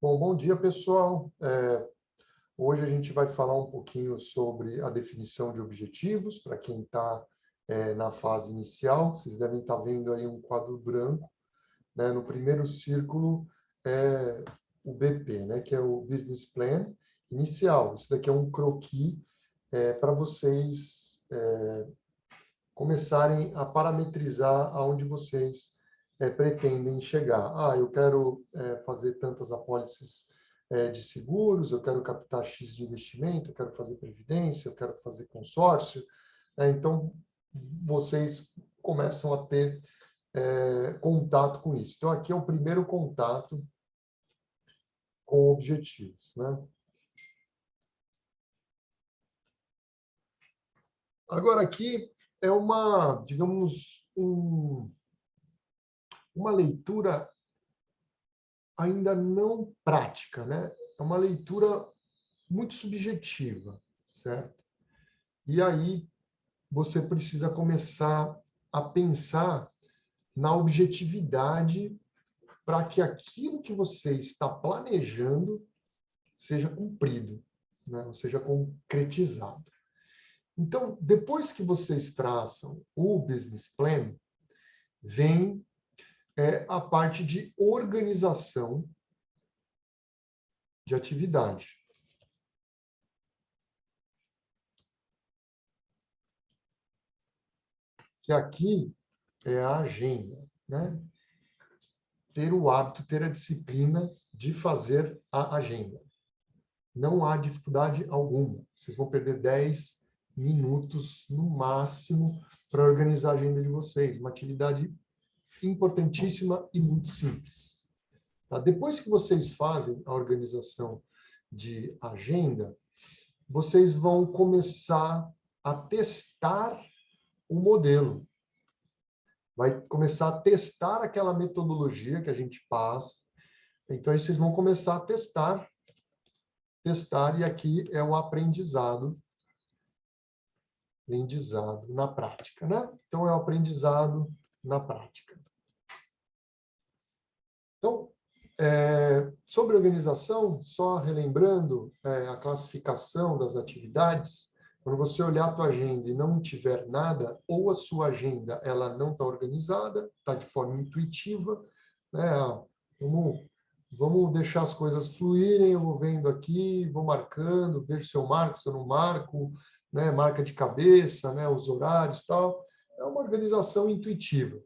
Bom dia, pessoal. Hoje a gente vai falar um pouquinho sobre a definição de objetivos, para quem está na fase inicial. Vocês devem estar vendo aí um quadro branco, né? No primeiro círculo é o BP, né? Que é o Business Plan inicial. Isso daqui é um croquis para vocês começarem a parametrizar aonde vocês pretendem chegar. Eu quero fazer tantas apólices de seguros, eu quero captar X de investimento, eu quero fazer previdência, eu quero fazer consórcio. Então, vocês começam a ter contato com isso. Então, aqui é o primeiro contato com objetivos, né? Agora, aqui é uma, digamos, uma leitura ainda não prática, né? É uma leitura muito subjetiva, certo? E aí você precisa começar a pensar na objetividade para que aquilo que você está planejando seja cumprido, né? Ou seja concretizado. Então, depois que vocês traçam o business plan, vem a parte de organização de atividade. Que aqui é a agenda, né? Ter o hábito, ter a disciplina de fazer a agenda. Não há dificuldade alguma. Vocês vão perder 10 minutos no máximo para organizar a agenda de vocês. Uma atividade importantíssima e muito simples. Tá? Depois que vocês fazem a organização de agenda, vocês vão começar a testar o modelo. Vai começar a testar aquela metodologia que a gente passa. Então, aí vocês vão começar a testar, e aqui é o aprendizado na prática, né? Então, é o aprendizado na prática. Então, sobre organização, só relembrando a classificação das atividades, quando você olhar a tua agenda e não tiver nada, ou a sua agenda ela não está organizada, está de forma intuitiva, né? Vamos deixar as coisas fluírem, eu vou vendo aqui, vou marcando, vejo se eu marco, se eu não marco, né? Marca de cabeça, né? Os horários e tal. É uma organização intuitiva.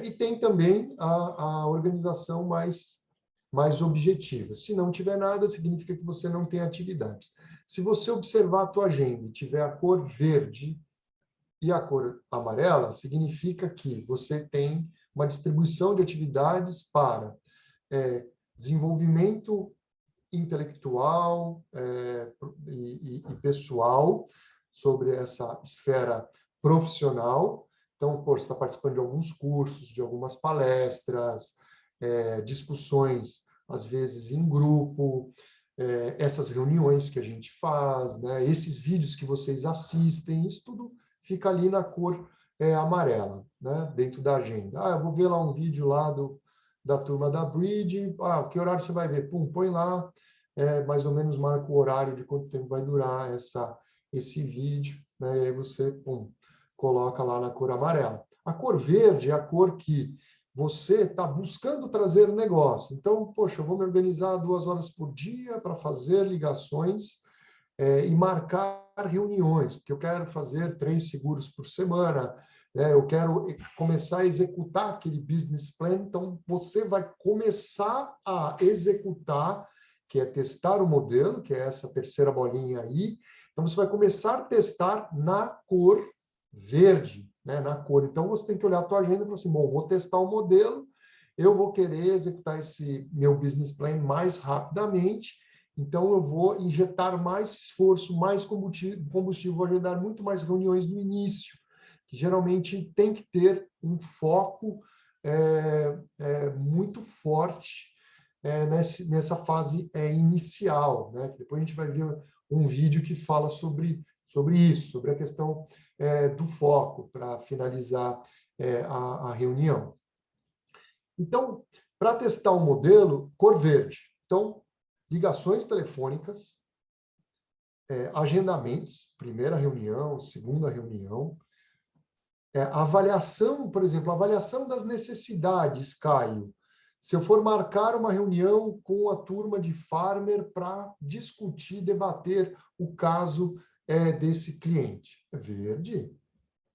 E tem também a organização mais objetiva. Se não tiver nada, significa que você não tem atividades. Se você observar a tua agenda e tiver a cor verde e a cor amarela, significa que você tem uma distribuição de atividades para desenvolvimento intelectual e pessoal sobre essa esfera profissional. Então, você está participando de alguns cursos, de algumas palestras, discussões, às vezes em grupo, essas reuniões que a gente faz, né? Esses vídeos que vocês assistem, isso tudo fica ali na cor amarela, né? Dentro da agenda. Eu vou ver lá um vídeo lá da turma da Bridge. Que horário você vai ver? Pum, põe lá, mais ou menos marca o horário de quanto tempo vai durar esse vídeo, né? E aí você, pum, coloca lá na cor amarela. A cor verde é a cor que você está buscando trazer negócio. Então, poxa, eu vou me organizar 2 horas por dia para fazer ligações e marcar reuniões, porque eu quero fazer 3 seguros por semana, né? Eu quero começar a executar aquele business plan. Então, você vai começar a executar, que é testar o modelo, que é essa terceira bolinha aí. Então, você vai começar a testar na cor verde, né? Na cor. Então, você tem que olhar a tua agenda e falar assim, bom, vou testar o modelo, eu vou querer executar esse meu business plan mais rapidamente, então eu vou injetar mais esforço, mais combustível, vou agendar muito mais reuniões no início, que geralmente tem que ter um foco muito forte nessa fase inicial, né? Depois a gente vai ver um vídeo que fala sobre isso, sobre a questão do foco, para finalizar a reunião. Então, para testar o modelo, cor verde. Então, ligações telefônicas, agendamentos, primeira reunião, segunda reunião, avaliação, por exemplo, avaliação das necessidades, Caio. Se eu for marcar uma reunião com a turma de Farmer para discutir, debater o caso desse cliente, é verde?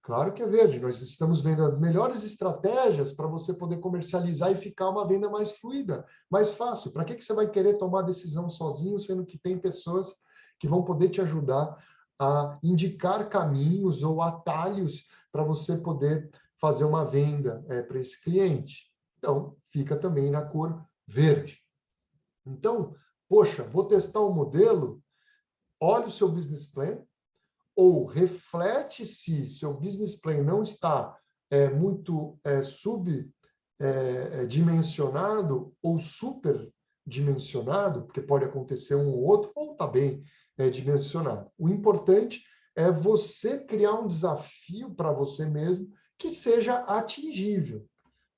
Claro que é verde. Nós estamos vendo as melhores estratégias para você poder comercializar e ficar uma venda mais fluida, mais fácil. Para que você vai querer tomar decisão sozinho, sendo que tem pessoas que vão poder te ajudar a indicar caminhos ou atalhos para você poder fazer uma venda para esse cliente? Então, fica também na cor verde. Então, poxa, vou testar um modelo, olha o seu business plan, ou reflete se seu business plan não está muito subdimensionado ou superdimensionado, porque pode acontecer um ou outro, ou está bem dimensionado. O importante é você criar um desafio para você mesmo que seja atingível.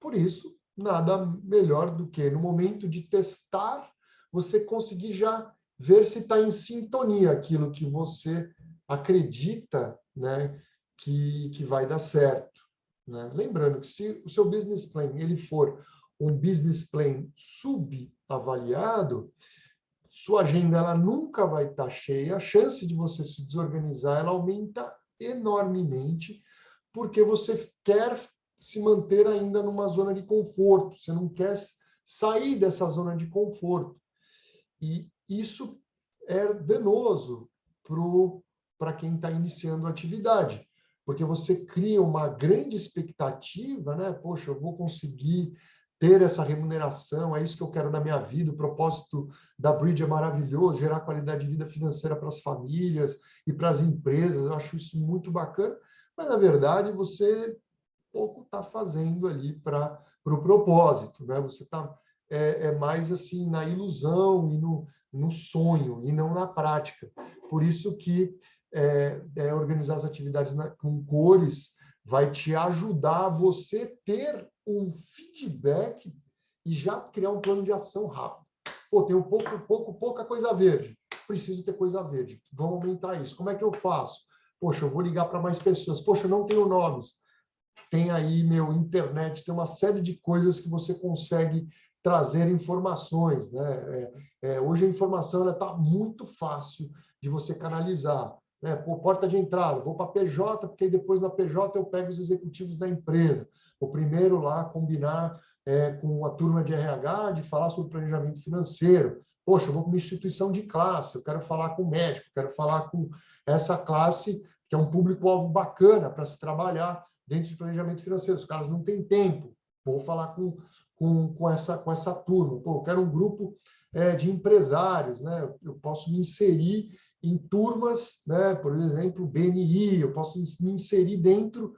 Por isso, nada melhor do que, no momento de testar, você conseguir já ver se está em sintonia aquilo que você acredita, né, que vai dar certo. Né? Lembrando que se o seu business plan ele for um business plan subavaliado, sua agenda ela nunca vai estar cheia, a chance de você se desorganizar ela aumenta enormemente, porque você quer se manter ainda numa zona de conforto, você não quer sair dessa zona de conforto. E isso é danoso para quem está iniciando a atividade, porque você cria uma grande expectativa, né? Poxa, eu vou conseguir ter essa remuneração, é isso que eu quero na minha vida, o propósito da Bridge é maravilhoso, gerar qualidade de vida financeira para as famílias e para as empresas, eu acho isso muito bacana, mas, na verdade, você pouco está fazendo ali para o propósito, né? Você está mais assim na ilusão e no sonho e não na prática. Por isso que organizar as atividades com cores vai te ajudar a você ter um feedback e já criar um plano de ação rápido. Pô, tem pouca coisa verde. Preciso ter coisa verde. Vamos aumentar isso. Como é que eu faço? Poxa, eu vou ligar para mais pessoas. Poxa, eu não tenho nomes. Tem aí, internet, tem uma série de coisas que você consegue trazer informações, né? Hoje a informação está muito fácil de você canalizar, né? Por porta de entrada, vou para a PJ, porque aí depois na PJ eu pego os executivos da empresa. O primeiro lá combinar com a turma de RH de falar sobre planejamento financeiro. Poxa, eu vou para uma instituição de classe, eu quero falar com o médico, quero falar com essa classe, que é um público-alvo bacana para se trabalhar dentro de planejamento financeiro. Os caras não têm tempo. Vou falar com essa turma. Pô, eu quero um grupo de empresários, né? Eu posso me inserir em turmas, né? Por exemplo, BNI, eu posso me inserir dentro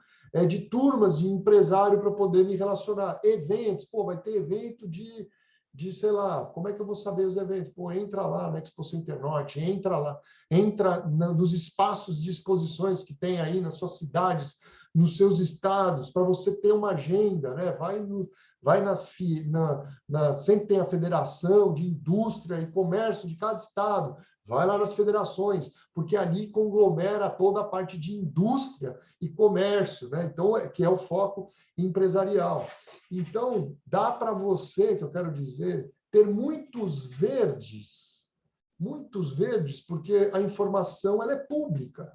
de turmas de empresário para poder me relacionar. Eventos, pô, vai ter evento sei lá, como é que eu vou saber os eventos? Pô, entra lá no Expo Center Norte, entra lá, entra nos espaços de exposições que tem aí nas suas cidades, nos seus estados, para você ter uma agenda, né? Sempre tem a Federação de Indústria e Comércio de cada estado, vai lá nas federações, porque ali conglomera toda a parte de indústria e comércio, né? Então, que é o foco empresarial. Então, dá para você, que eu quero dizer, ter muitos verdes, porque a informação ela é pública.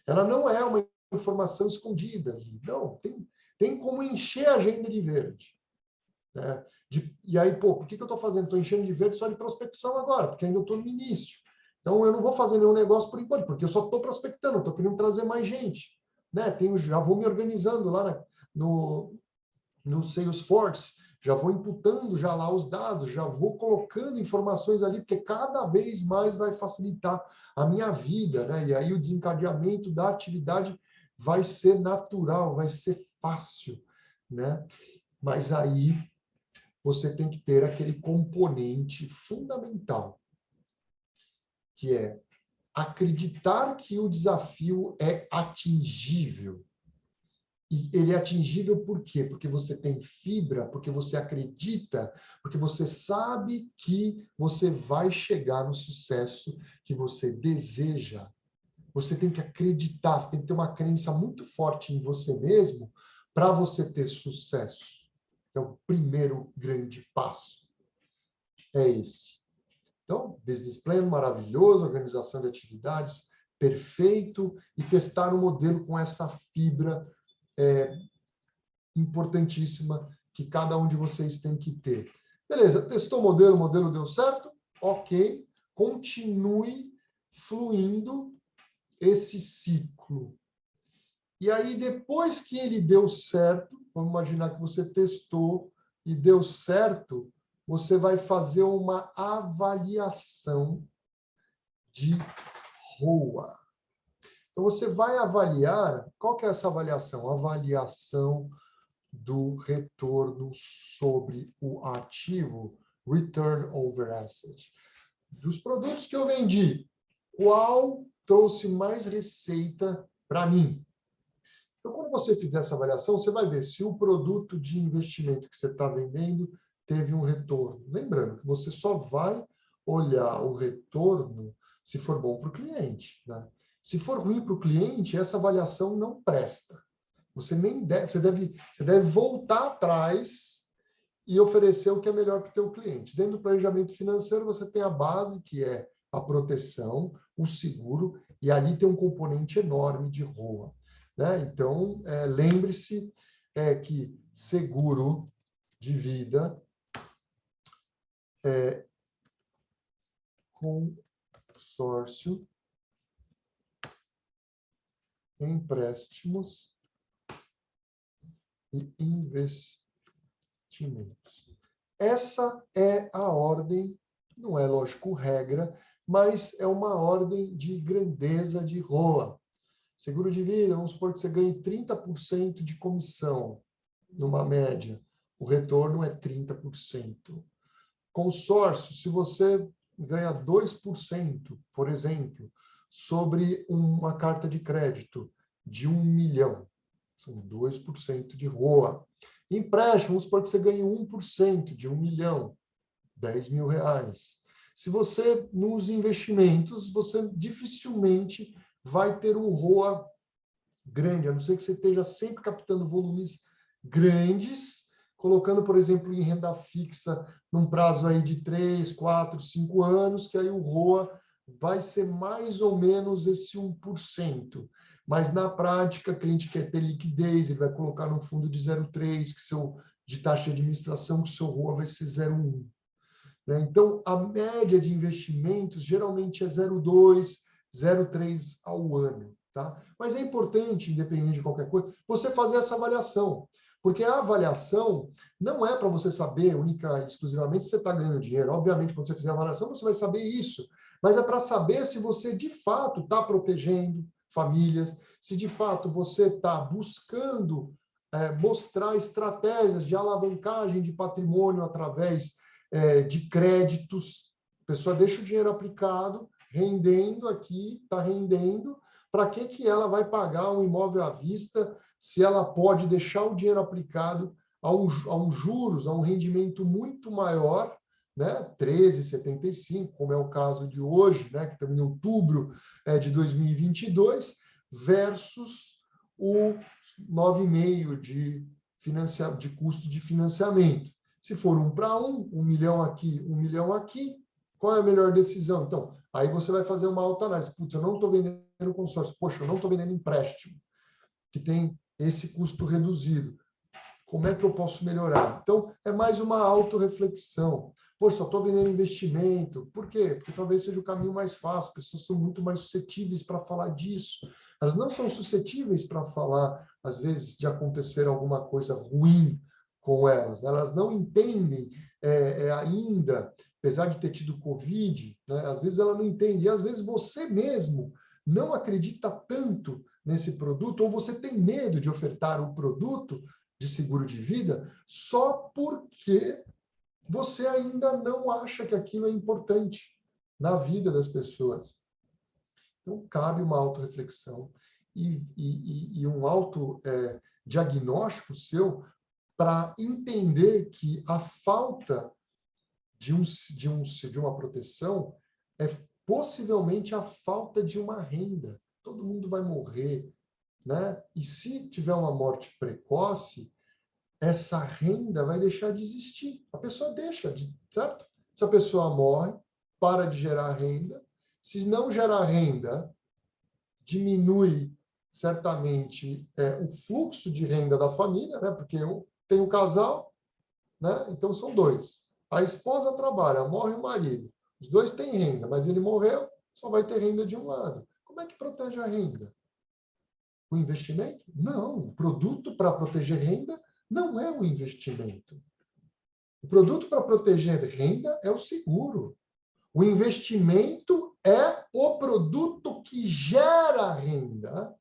Ela não é uma informação escondida. Não, tem como encher a agenda de verde. Né? E aí, pô, por que eu estou fazendo? Estou enchendo de verde só de prospecção agora, porque ainda estou no início. Então, eu não vou fazer nenhum negócio por enquanto, porque eu só estou prospectando, estou querendo trazer mais gente. Né? Já vou me organizando lá no Salesforce, já vou imputando já lá os dados, já vou colocando informações ali, porque cada vez mais vai facilitar a minha vida, né? E aí o desencadeamento da atividade vai ser natural, vai ser fácil, né? Mas aí você tem que ter aquele componente fundamental, que é acreditar que o desafio é atingível. E ele é atingível por quê? Porque você tem fibra, porque você acredita, porque você sabe que você vai chegar no sucesso que você deseja. Você tem que acreditar, você tem que ter uma crença muito forte em você mesmo para você ter sucesso. É o primeiro grande passo. É esse. Então, business plan maravilhoso, organização de atividades perfeito e testar um modelo com essa fibra importantíssima que cada um de vocês tem que ter. Beleza, testou o modelo deu certo? Ok, continue fluindo esse ciclo. E aí, depois que ele deu certo, vamos imaginar que você testou e deu certo, você vai fazer uma avaliação de ROA. Então, você vai avaliar, qual que é essa avaliação? Avaliação do retorno sobre o ativo, Return over Asset. Dos produtos que eu vendi, qual trouxe mais receita para mim? Então, quando você fizer essa avaliação, você vai ver se o produto de investimento que você está vendendo teve um retorno. Lembrando que você só vai olhar o retorno se for bom para o cliente, né? Se for ruim para o cliente, essa avaliação não presta. Você nem deve, você deve voltar atrás e oferecer o que é melhor para o teu cliente. Dentro do planejamento financeiro, você tem a base, que é a proteção, o seguro, e ali tem um componente enorme de ROA. Né? Então, lembre-se que seguro de vida é consórcio, empréstimos e investimentos. Essa é a ordem, não é lógico regra, mas é uma ordem de grandeza de ROA. Seguro de vida, vamos supor que você ganhe 30% de comissão, numa média. O retorno é 30%. Consórcio, se você ganha 2%, por exemplo, sobre uma carta de crédito de 1 milhão, são 2% de ROA. Empréstimo, vamos supor que você ganhe 1% de 1 milhão, 10 mil reais. Se você, nos investimentos, você dificilmente vai ter um ROA grande, a não ser que você esteja sempre captando volumes grandes, colocando, por exemplo, em renda fixa num prazo aí de 3, 4, 5 anos, que aí o ROA vai ser mais ou menos esse 1%. Mas, na prática, o cliente quer ter liquidez, ele vai colocar no fundo de 0,3, de taxa de administração, que o seu ROA vai ser 0,1. Né? Então, a média de investimentos geralmente é 0,2, 0,3 ao ano. Tá? Mas é importante, independente de qualquer coisa, você fazer essa avaliação. Porque a avaliação não é para você saber única e exclusivamente se você está ganhando dinheiro. Obviamente, quando você fizer a avaliação, você vai saber isso. Mas é para saber se você, de fato, está protegendo famílias, se, de fato, você está buscando mostrar estratégias de alavancagem de patrimônio através de créditos. A pessoa deixa o dinheiro aplicado, rendendo aqui, está rendendo. Para que ela vai pagar um imóvel à vista se ela pode deixar o dinheiro aplicado a um juros, a um rendimento muito maior, né? 13,75, como é o caso de hoje, né? Que estamos em outubro de 2022, versus o 9,5 de custo de financiamento. Se for 1 para 1, 1 milhão aqui, 1 milhão aqui, qual é a melhor decisão? Então, aí você vai fazer uma autoanálise. Putz, eu não estou vendendo consórcio. Poxa, eu não estou vendendo empréstimo, que tem esse custo reduzido. Como é que eu posso melhorar? Então, é mais uma autorreflexão. Poxa, só estou vendendo investimento. Por quê? Porque talvez seja o caminho mais fácil. As pessoas são muito mais suscetíveis para falar disso. Elas não são suscetíveis para falar, às vezes, de acontecer alguma coisa ruim com elas. Elas não entendem ainda, apesar de ter tido Covid, né? Às vezes ela não entende. E às vezes você mesmo não acredita tanto nesse produto, ou você tem medo de ofertar o produto de seguro de vida só porque você ainda não acha que aquilo é importante na vida das pessoas. Então, cabe uma autorreflexão e um diagnóstico seu para entender que a falta de uma proteção é possivelmente a falta de uma renda. Todo mundo vai morrer, né? E se tiver uma morte precoce, essa renda vai deixar de existir. A pessoa deixa de, certo? Se a pessoa morre, para de gerar renda. Se não gerar renda, diminui certamente o fluxo de renda da família, né? Porque tem um casal, né? Então são dois. A esposa trabalha, morre o marido. Os dois têm renda, mas ele morreu, só vai ter renda de um lado. Como é que protege a renda? O investimento? Não. O produto para proteger renda não é um investimento. O produto para proteger renda é o seguro. O investimento é o produto que gera renda,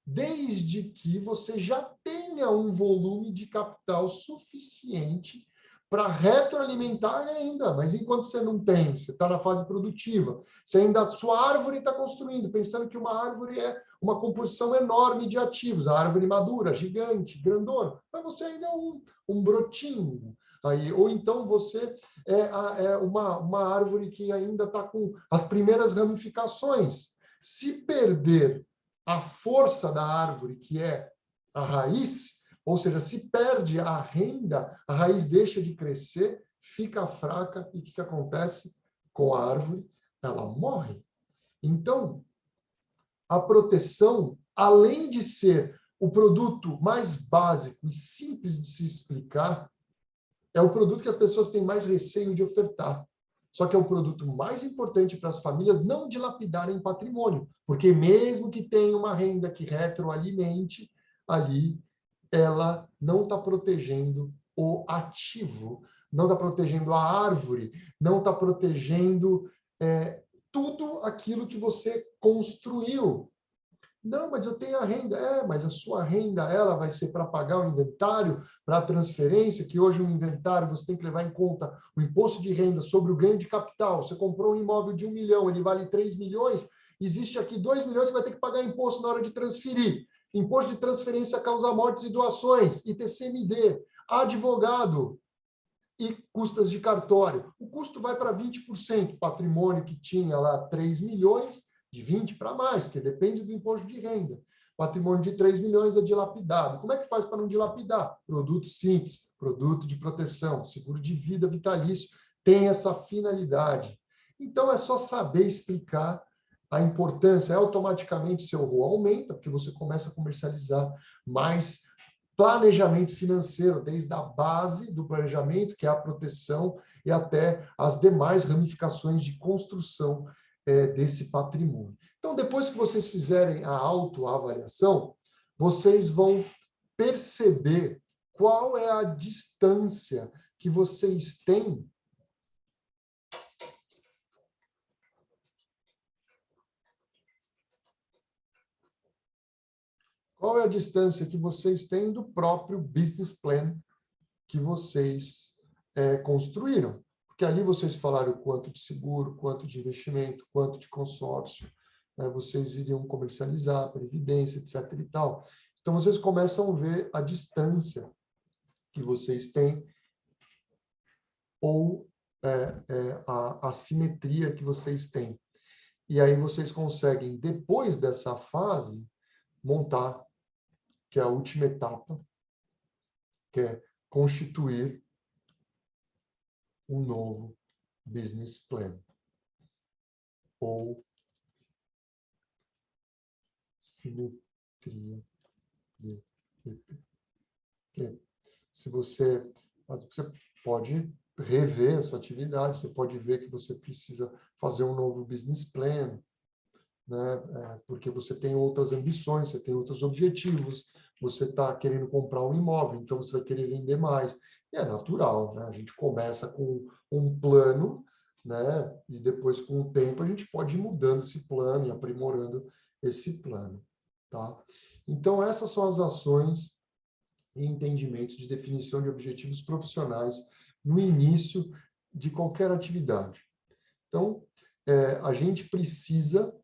desde que você já tenha um volume de capital suficiente para retroalimentar a renda. Mas enquanto você não tem, você está na fase produtiva, você ainda, sua árvore está construindo, pensando que uma árvore é uma composição enorme de ativos, a árvore madura, gigante, grandona, mas você ainda é um brotinho. Aí, ou então você é uma árvore que ainda está com as primeiras ramificações. Se perder a força da árvore, que é a raiz, ou seja, se perde a renda, a raiz deixa de crescer, fica fraca, e o que acontece com a árvore? Ela morre. Então, a proteção, além de ser o produto mais básico e simples de se explicar, é o produto que as pessoas têm mais receio de ofertar. Só que é o produto mais importante para as famílias não dilapidarem patrimônio, porque mesmo que tenha uma renda que retroalimente ali, ela não está protegendo o ativo, não está protegendo a árvore, não está protegendo tudo aquilo que você construiu. Não, mas eu tenho a renda. Mas a sua renda, ela vai ser para pagar o inventário, para a transferência, que hoje o inventário você tem que levar em conta o imposto de renda sobre o ganho de capital. Você comprou um imóvel de 1 milhão, ele vale 3 milhões, existe aqui 2 milhões, você vai ter que pagar imposto na hora de transferir. Imposto de transferência causa mortes e doações, ITCMD, advogado e custas de cartório. O custo vai para 20%, patrimônio que tinha lá 3 milhões, de 20 para mais, porque depende do imposto de renda. Patrimônio de 3 milhões é dilapidado. Como é que faz para não dilapidar? Produto simples, produto de proteção, seguro de vida vitalício, tem essa finalidade. Então, é só saber explicar a importância. Automaticamente, seu ROA aumenta, porque você começa a comercializar mais planejamento financeiro, desde a base do planejamento, que é a proteção, e até as demais ramificações de construção desse patrimônio. Então, depois que vocês fizerem a autoavaliação, vocês vão perceber qual é a distância que vocês têm do próprio business plan que vocês construíram. Porque ali vocês falaram quanto de seguro, quanto de investimento, quanto de consórcio, vocês iriam comercializar, previdência, etc. e tal. Então, vocês começam a ver a distância que vocês têm ou a assimetria que vocês têm. E aí vocês conseguem, depois dessa fase, montar, que é a última etapa, que é constituir um novo business plan, ou simetria de PP. Se você pode rever a sua atividade, você pode ver que você precisa fazer um novo business plan, né? Porque você tem outras ambições, você tem outros objetivos, você está querendo comprar um imóvel, então você vai querer vender mais. E é natural, né? A gente começa com um plano, né? E depois, com o tempo, a gente pode ir mudando esse plano e aprimorando esse plano, tá? Então, essas são as ações e entendimentos de definição de objetivos profissionais no início de qualquer atividade. Então, a gente precisa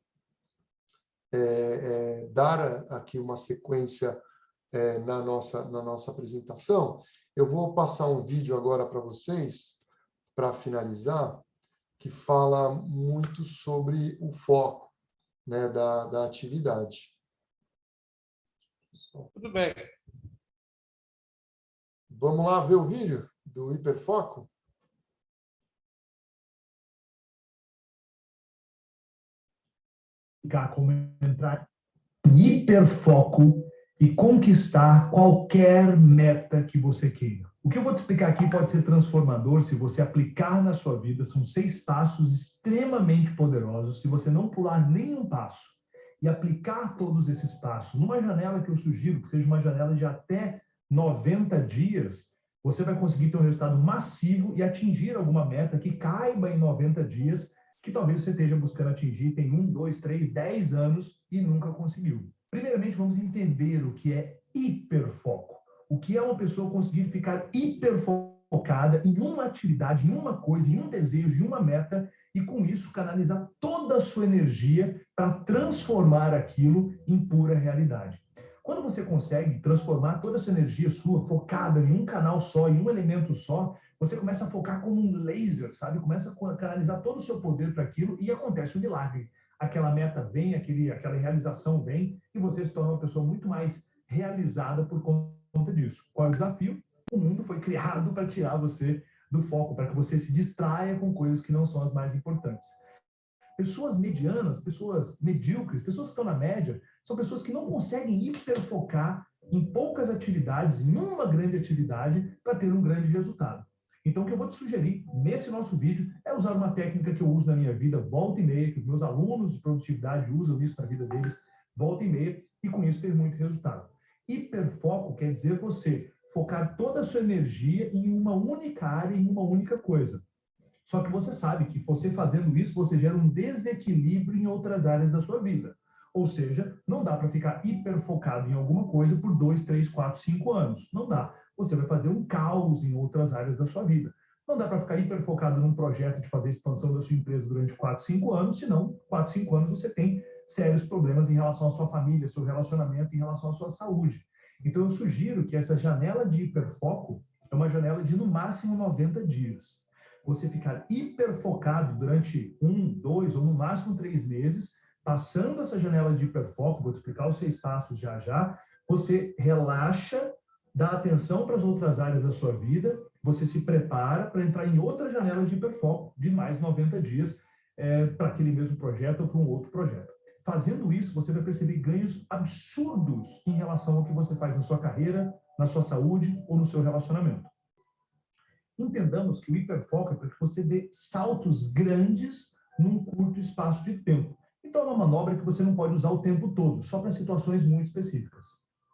dar aqui uma sequência na nossa apresentação. Eu vou passar um vídeo agora para vocês, para finalizar, que fala muito sobre o foco, né, da atividade. Tudo bem. Vamos lá ver o vídeo do hiperfoco? Como entrar em hiperfoco e conquistar qualquer meta que você queira. O que eu vou te explicar aqui pode ser transformador se você aplicar na sua vida. São 6 passos extremamente poderosos. Se você não pular nenhum passo e aplicar todos esses passos numa janela que eu sugiro, que seja uma janela de até 90 dias, você vai conseguir ter um resultado massivo e atingir alguma meta que caiba em 90 dias, que talvez você esteja buscando atingir tem 1, 2, 3, 10 anos e nunca conseguiu. Primeiramente, vamos entender o que é hiperfoco. O que é uma pessoa conseguir ficar hiperfocada em uma atividade, em uma coisa, em um desejo, em uma meta, e com isso canalizar toda a sua energia para transformar aquilo em pura realidade. Quando você consegue transformar toda essa energia sua focada em um canal só, em um elemento só, você começa a focar como um laser, sabe? Começa a canalizar todo o seu poder para aquilo e acontece o milagre. Aquela meta vem, aquela realização vem e você se torna uma pessoa muito mais realizada por conta disso. Qual é o desafio? O mundo foi criado para tirar você do foco, para que você se distraia com coisas que não são as mais importantes. Pessoas medianas, pessoas medíocres, pessoas que estão na média, são pessoas que não conseguem hiperfocar em poucas atividades, em uma grande atividade, para ter um grande resultado. Então, o que eu vou te sugerir nesse nosso vídeo é usar uma técnica que eu uso na minha vida, volta e meia, que os meus alunos de produtividade usam isso na vida deles, volta e meia, e com isso ter muito resultado. Hiperfoco quer dizer você focar toda a sua energia em uma única área, em uma única coisa. Só que você sabe que você fazendo isso, você gera um desequilíbrio em outras áreas da sua vida. Ou seja, não dá para ficar hiperfocado em alguma coisa por 2, 3, 4, 5 anos. Não dá. Você vai fazer um caos em outras áreas da sua vida. Não dá para ficar hiperfocado num projeto de fazer expansão da sua empresa durante 4, 5 anos, senão 4, 5 anos você tem sérios problemas em relação à sua família, seu relacionamento, em relação à sua saúde. Então eu sugiro que essa janela de hiperfoco é uma janela de no máximo 90 dias. Você ficar hiperfocado durante 1, 2 ou no máximo 3 meses, passando essa janela de hiperfoco, vou te explicar os 6 passos já já, você relaxa, dá atenção para as outras áreas da sua vida, você se prepara para entrar em outra janela de hiperfoco de mais 90 dias para aquele mesmo projeto ou para um outro projeto. Fazendo isso, você vai perceber ganhos absurdos em relação ao que você faz na sua carreira, na sua saúde ou no seu relacionamento. Entendamos que o hiperfoco é para que você dê saltos grandes num curto espaço de tempo. Então, é uma manobra que você não pode usar o tempo todo, só para situações muito específicas.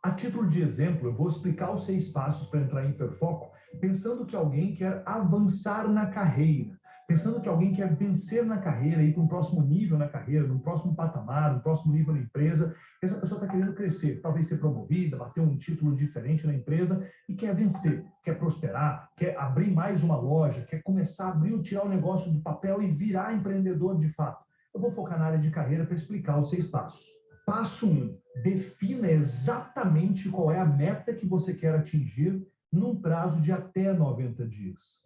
A título de exemplo, eu vou explicar os 6 passos para entrar em hiperfoco, pensando que alguém quer avançar na carreira, pensando que alguém quer vencer na carreira, ir para um próximo nível na carreira, num próximo patamar, num próximo nível na empresa. Essa pessoa está querendo crescer, talvez ser promovida, bater um título diferente na empresa e quer vencer, quer prosperar, quer abrir mais uma loja, quer começar a abrir, tirar o negócio do papel e virar empreendedor de fato. Eu vou focar na área de carreira para explicar os 6 passos. Passo 1, defina exatamente qual é a meta que você quer atingir num prazo de até 90 dias.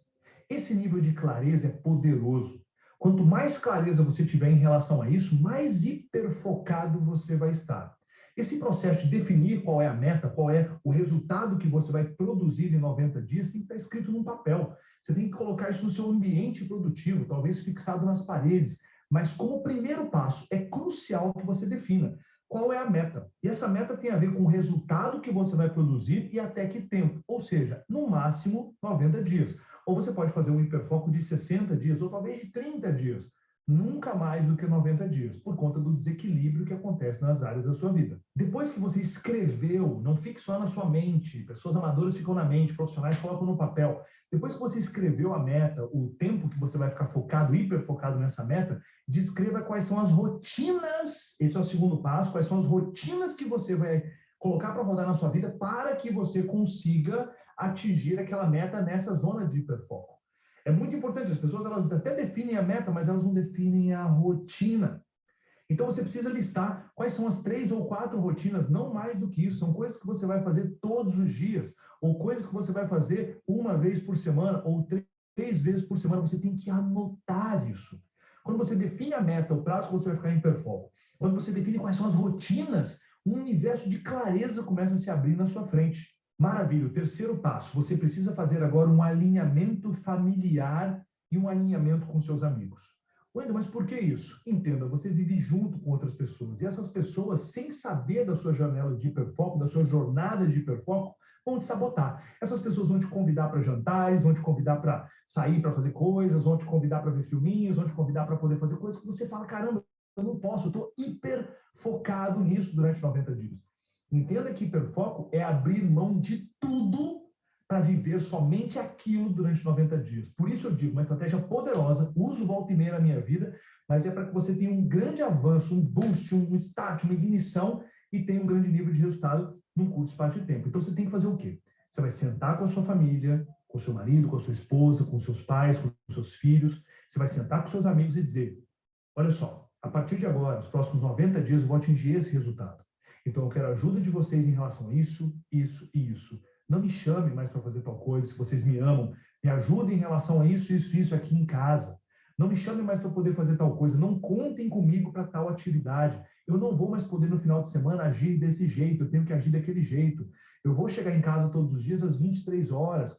Esse nível de clareza é poderoso. Quanto mais clareza você tiver em relação a isso, mais hiperfocado você vai estar. Esse processo de definir qual é a meta, qual é o resultado que você vai produzir em 90 dias, tem que estar escrito num papel. Você tem que colocar isso no seu ambiente produtivo, talvez fixado nas paredes. Mas como primeiro passo, é crucial que você defina qual é a meta. E essa meta tem a ver com o resultado que você vai produzir e até que tempo. Ou seja, no máximo 90 dias. Ou você pode fazer um hiperfoco de 60 dias, ou talvez de 30 dias. Nunca mais do que 90 dias, por conta do desequilíbrio que acontece nas áreas da sua vida. Depois que você escreveu, não fique só na sua mente, pessoas amadoras ficam na mente, profissionais colocam no papel. Depois que você escreveu a meta, o tempo que você vai ficar focado, hiperfocado nessa meta, descreva quais são as rotinas, esse é o segundo passo, quais são as rotinas que você vai colocar para rodar na sua vida para que você consiga atingir aquela meta nessa zona de hiperfoco. É muito importante, as pessoas elas até definem a meta, mas elas não definem a rotina. Então, você precisa listar quais são as 3 ou 4 rotinas, não mais do que isso. São coisas que você vai fazer todos os dias, ou coisas que você vai fazer uma vez por semana, ou 3 vezes por semana. Você tem que anotar isso. Quando você define a meta, o prazo que você vai ficar em hiperfoco, quando você define quais são as rotinas, um universo de clareza começa a se abrir na sua frente. Maravilha. O terceiro passo, você precisa fazer agora um alinhamento familiar e um alinhamento com seus amigos. Wendel, mas por que isso? Entenda, você vive junto com outras pessoas. E essas pessoas, sem saber da sua janela de hiperfoco, da sua jornada de hiperfoco, vão te sabotar. Essas pessoas vão te convidar para jantares, vão te convidar para sair para fazer coisas, vão te convidar para ver filminhos, vão te convidar para poder fazer coisas que você fala, caramba, eu não posso, eu estou hiper focado nisso durante 90 dias. Entenda que hiperfoco é abrir mão de tudo para viver somente aquilo durante 90 dias. Por isso eu digo, uma estratégia poderosa, uso volta e meia na minha vida, mas é para que você tenha um grande avanço, um boost, um start, uma ignição e tenha um grande nível de resultado num curto espaço de tempo. Então você tem que fazer o quê? Você vai sentar com a sua família, com o seu marido, com a sua esposa, com seus pais, com os seus filhos, você vai sentar com seus amigos e dizer, olha só, a partir de agora, nos próximos 90 dias, eu vou atingir esse resultado. Então eu quero a ajuda de vocês em relação a isso, isso e isso. Não me chame mais para fazer tal coisa, se vocês me amam. Me ajudem em relação a isso, isso, isso aqui em casa. Não me chame mais para poder fazer tal coisa. Não contem comigo para tal atividade. Eu não vou mais poder no final de semana agir desse jeito. Eu tenho que agir daquele jeito. Eu vou chegar em casa todos os dias às 23 horas.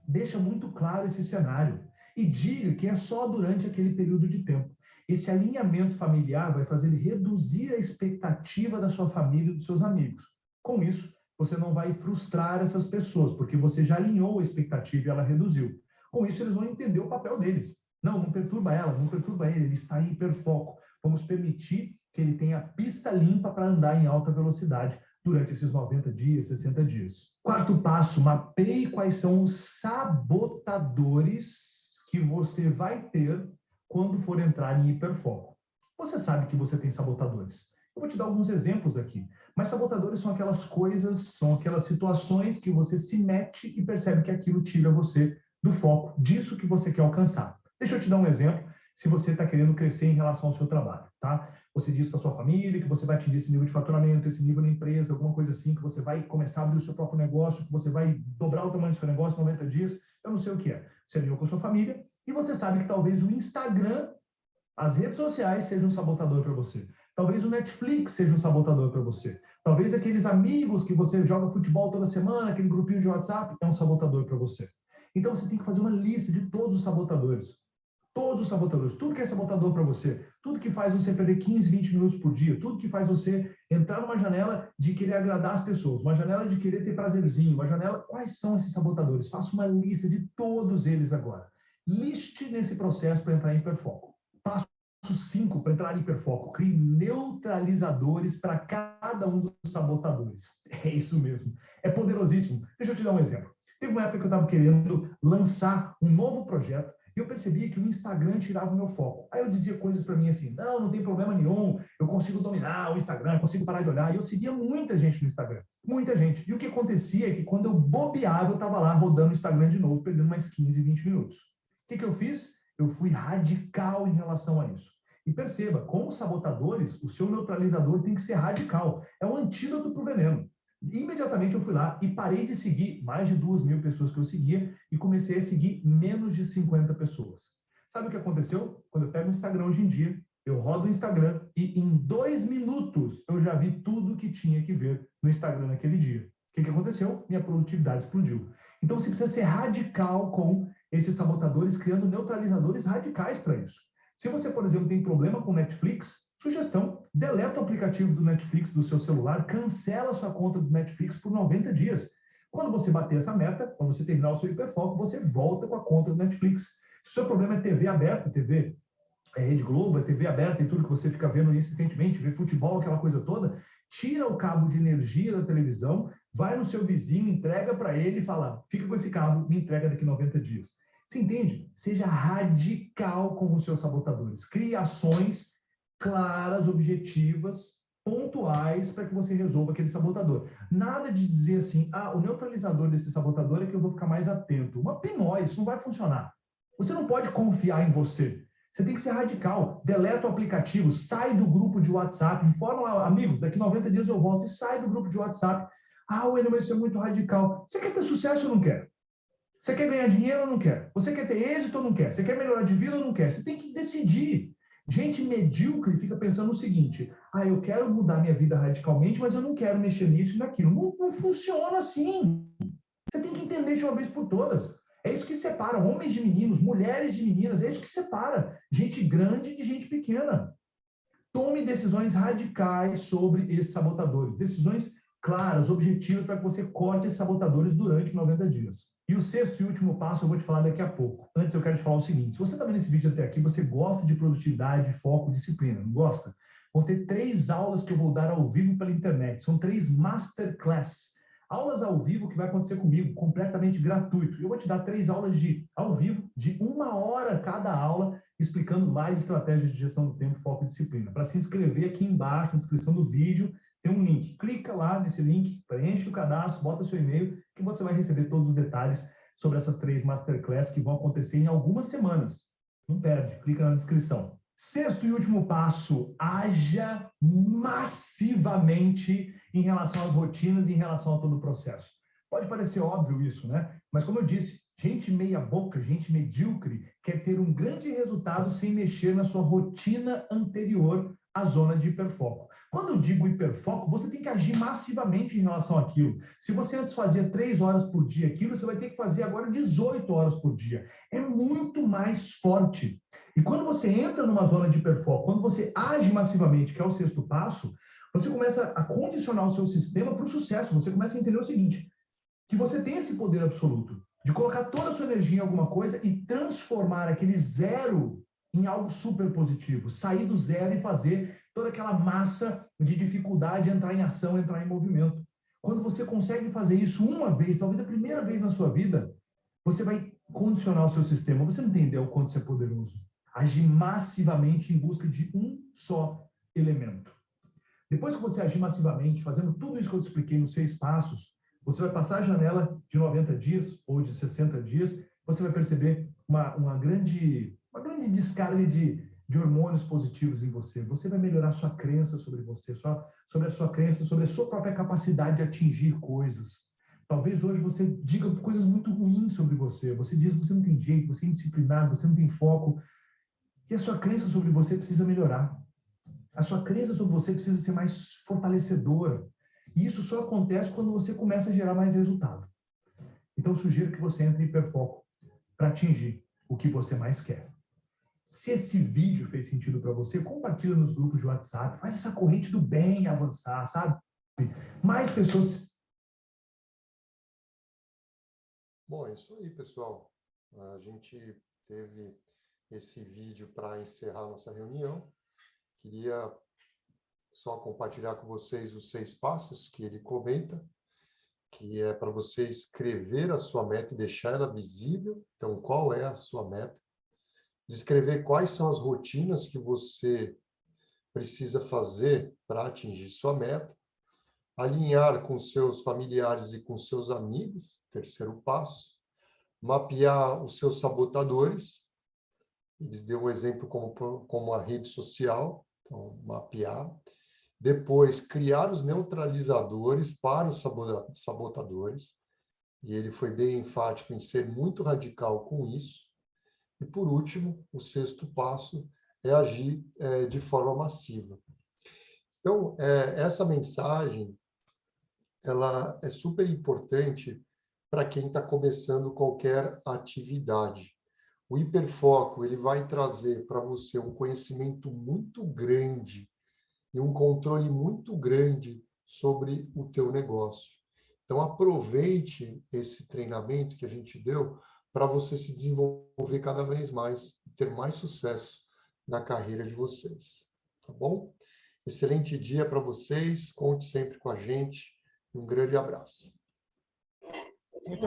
Deixa muito claro esse cenário. E diga que é só durante aquele período de tempo. Esse alinhamento familiar vai fazer ele reduzir a expectativa da sua família e dos seus amigos. Com isso, você não vai frustrar essas pessoas, porque você já alinhou a expectativa e ela reduziu. Com isso, eles vão entender o papel deles. Não perturba ela, não perturba ele está em hiperfoco. Vamos permitir que ele tenha a pista limpa para andar em alta velocidade durante esses 90 dias, 60 dias. Quarto passo, mapeie quais são os sabotadores que você vai ter quando for entrar em hiperfoco. Você sabe que você tem sabotadores. Eu vou te dar alguns exemplos aqui. Mas sabotadores são aquelas coisas, são aquelas situações que você se mete e percebe que aquilo tira você do foco, disso que você quer alcançar. Deixa eu te dar um exemplo, se você está querendo crescer em relação ao seu trabalho, tá? Você diz para sua família que você vai atingir esse nível de faturamento, esse nível na empresa, alguma coisa assim, que você vai começar a abrir o seu próprio negócio, que você vai dobrar o tamanho do seu negócio em 90 dias, eu não sei o que é. Você alinhou com a sua família e você sabe que talvez o Instagram, as redes sociais sejam um sabotador para você. Talvez o Netflix seja um sabotador para você. Talvez aqueles amigos que você joga futebol toda semana, aquele grupinho de WhatsApp, é um sabotador para você. Então você tem que fazer uma lista de todos os sabotadores. Todos os sabotadores. Tudo que é sabotador para você. Tudo que faz você perder 15, 20 minutos por dia. Tudo que faz você entrar numa janela de querer agradar as pessoas. Uma janela de querer ter prazerzinho. Uma janela... Quais são esses sabotadores? Faça uma lista de todos eles agora. Liste nesse processo para entrar em hiperfoco. Passo 5 para entrar em hiperfoco. Crie neutralizadores para cada um dos sabotadores. É isso mesmo. É poderosíssimo. Deixa eu te dar um exemplo. Teve uma época que eu estava querendo lançar um novo projeto e eu percebia que o Instagram tirava o meu foco. Aí eu dizia coisas para mim assim, não tem problema nenhum, eu consigo dominar o Instagram, eu consigo parar de olhar. E eu seguia muita gente no Instagram, muita gente. E o que acontecia é que quando eu bobeava, eu estava lá rodando o Instagram de novo, perdendo mais 15, 20 minutos. O que eu fiz? Eu fui radical em relação a isso. E perceba, com os sabotadores, o seu neutralizador tem que ser radical. É um antídoto para o veneno. Imediatamente eu fui lá e parei de seguir mais de 2.000 pessoas que eu seguia e comecei a seguir menos de 50 pessoas. Sabe o que aconteceu? Quando eu pego o Instagram hoje em dia, eu rodo o Instagram e em 2 minutos eu já vi tudo que tinha que ver no Instagram naquele dia. O que aconteceu? Minha produtividade explodiu. Então você precisa ser radical com esses sabotadores, criando neutralizadores radicais para isso. Se você, por exemplo, tem problema com Netflix, sugestão, deleta o aplicativo do Netflix do seu celular, cancela a sua conta do Netflix por 90 dias. Quando você bater essa meta, quando você terminar o seu hiperfoco, você volta com a conta do Netflix. Se o seu problema é TV aberta, TV Rede Globo, é TV aberta e tudo que você fica vendo insistentemente, vê futebol, aquela coisa toda, tira o cabo de energia da televisão, vai no seu vizinho, entrega para ele e fala, fica com esse cabo, me entrega daqui 90 dias. Você entende? Seja radical com os seus sabotadores. Crie ações claras, objetivas, pontuais para que você resolva aquele sabotador. Nada de dizer assim, o neutralizador desse sabotador é que eu vou ficar mais atento. Uma pinóia, isso não vai funcionar. Você não pode confiar em você. Você tem que ser radical. Deleta o aplicativo, sai do grupo de WhatsApp, informa amigos, daqui 90 dias eu volto, e sai do grupo de WhatsApp. Ah, Wendel, mas isso é muito radical. Você quer ter sucesso ou não quer? Você quer ganhar dinheiro ou não quer? Você quer ter êxito ou não quer? Você quer melhorar de vida ou não quer? Você tem que decidir. Gente medíocre fica pensando no seguinte: ah, eu quero mudar minha vida radicalmente, mas eu não quero mexer nisso e naquilo. Não funciona assim. Você tem que entender de uma vez por todas. É isso que separa homens de meninos, mulheres de meninas, é isso que separa gente grande de gente pequena. Tome decisões radicais sobre esses sabotadores, decisões claras, objetivas, para que você corte esses sabotadores durante 90 dias. E o sexto e último passo eu vou te falar daqui a pouco. Antes eu quero te falar o seguinte: se você está vendo esse vídeo até aqui, você gosta de produtividade, foco, disciplina, não gosta? Vão ter 3 aulas que eu vou dar ao vivo pela internet. São 3 masterclass. Aulas ao vivo que vai acontecer comigo, completamente gratuito. Eu vou te dar 3 aulas ao vivo, de 1 hora cada aula, explicando mais estratégias de gestão do tempo, foco e disciplina. Para se inscrever, aqui embaixo, na descrição do vídeo, tem um link. Clica lá nesse link, preenche o cadastro, bota seu e-mail, que você vai receber todos os detalhes sobre essas 3 masterclass que vão acontecer em algumas semanas. Não perde, clica na descrição. Sexto e último passo: haja massivamente em relação às rotinas e em relação a todo o processo. Pode parecer óbvio isso, né? Mas como eu disse, gente meia boca, gente medíocre, quer ter um grande resultado sem mexer na sua rotina anterior à zona de hiperfoco. Quando eu digo hiperfoco, você tem que agir massivamente em relação àquilo. Se você antes fazia 3 horas por dia aquilo, você vai ter que fazer agora 18 horas por dia. É muito mais forte. E quando você entra numa zona de hiperfoco, quando você age massivamente, que é o sexto passo, você começa a condicionar o seu sistema para o sucesso. Você começa a entender o seguinte: que você tem esse poder absoluto de colocar toda a sua energia em alguma coisa e transformar aquele zero em algo super positivo. Sair do zero e fazer toda aquela massa de dificuldade entrar em ação, entrar em movimento. Quando você consegue fazer isso uma vez, talvez a primeira vez na sua vida, você vai condicionar o seu sistema. Você não entendeu o quanto você é poderoso. Agir massivamente em busca de um só elemento. Depois que você agir massivamente, fazendo tudo isso que eu te expliquei nos 6 passos, você vai passar a janela de 90 dias ou de 60 dias, você vai perceber uma grande descarga de hormônios positivos em você. Você vai melhorar sua crença sobre você, sobre a sua crença, sobre a sua própria capacidade de atingir coisas. Talvez hoje você diga coisas muito ruins sobre você. Você diz que você não tem jeito, você é indisciplinado, você não tem foco. E a sua crença sobre você precisa melhorar. A sua crença sobre você precisa ser mais fortalecedora. E isso só acontece quando você começa a gerar mais resultado. Então, eu sugiro que você entre em hiperfoco para atingir o que você mais quer. Se esse vídeo fez sentido para você, compartilha nos grupos de WhatsApp, faz essa corrente do bem avançar, sabe? Mais pessoas... Bom, é isso aí, pessoal. A gente teve esse vídeo para encerrar nossa reunião. Queria só compartilhar com vocês os 6 passos que ele comenta, que é para você escrever a sua meta e deixar ela visível. Então, qual é a sua meta? Descrever quais são as rotinas que você precisa fazer para atingir sua meta. Alinhar com seus familiares e com seus amigos, terceiro passo. Mapear os seus sabotadores. Eles deu um exemplo como a rede social, então, mapear. Depois, criar os neutralizadores para os sabotadores. E ele foi bem enfático em ser muito radical com isso. E, por último, o 6º passo é agir de forma massiva. Então, essa mensagem ela é super importante para quem está começando qualquer atividade. O hiperfoco ele vai trazer para você um conhecimento muito grande e um controle muito grande sobre o teu negócio. Então, aproveite esse treinamento que a gente deu para você se desenvolver cada vez mais e ter mais sucesso na carreira de vocês. Tá bom? Excelente dia para vocês. Conte sempre com a gente. Um grande abraço.